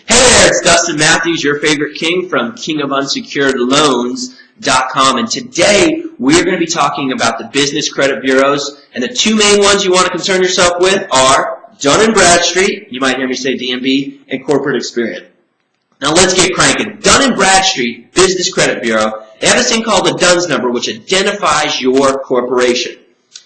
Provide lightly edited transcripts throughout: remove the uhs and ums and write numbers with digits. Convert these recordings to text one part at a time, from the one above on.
Hey there, it's Dustin Matthews, your favorite king from kingofUnsecuredLoans.com, and today we're going to be talking about the business credit bureaus, and the two main ones you want to concern yourself with are Dun & Bradstreet, you might hear me say DNB, and Corporate Experian. Now let's get cranking. Dun & Bradstreet Business Credit Bureau, they have this thing called the DUNS number, which identifies your corporation.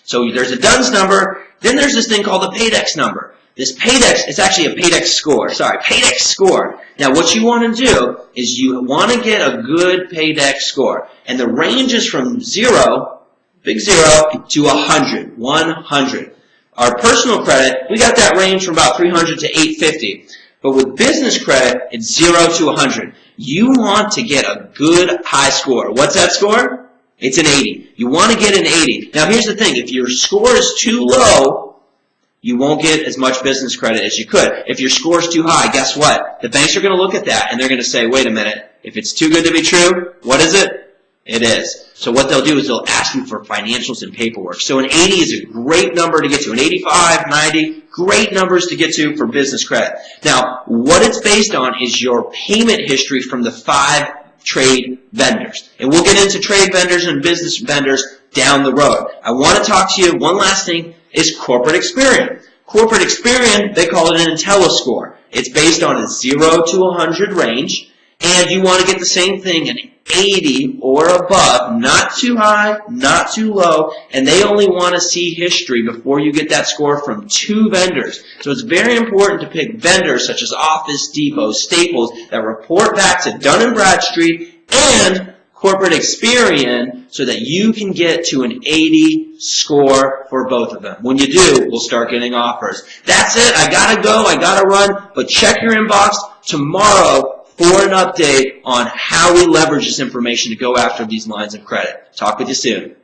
So there's a DUNS number, then there's this thing called the PAYDEX number. This PAYDEX, it's actually a PAYDEX score. PAYDEX score. Now what you want to do is you want to get a good PAYDEX score. And the range is from 0, big 0, to 100, 100. Our personal credit, we got that range from about 300 to 850. But with business credit, it's 0 to 100. You want to get a good high score. What's that score? It's an 80. You want to get an 80. Now here's the thing. If your score is too low, you won't get as much business credit as you could. If your score is too high, guess what? The banks are going to look at that and they're going to say, wait a minute, if it's too good to be true, what is it? It is. So what they'll do is they'll ask you for financials and paperwork. So an 80 is a great number to get to. An 85, 90, great numbers to get to for business credit. Now, what it's based on is your payment history from the 5 trade vendors. And we'll get into trade vendors and business vendors down the road. I want to talk to you, one last thing, is Corporate Experian. Corporate Experian, they call it an IntelliScore. It's based on a 0 to 100 range, and you want to get the same thing, an 80 or above, not too high, not too low, and they only want to see history before you get that score from 2 vendors. So it's very important to pick vendors such as Office Depot, Staples, that report back to Dun & Bradstreet and Corporate Experian so that you can get to an 80 score for both of them. When you do, we'll start getting offers. That's it. I gotta go. I gotta run. But check your inbox tomorrow for an update on how we leverage this information to go after these lines of credit. Talk with you soon.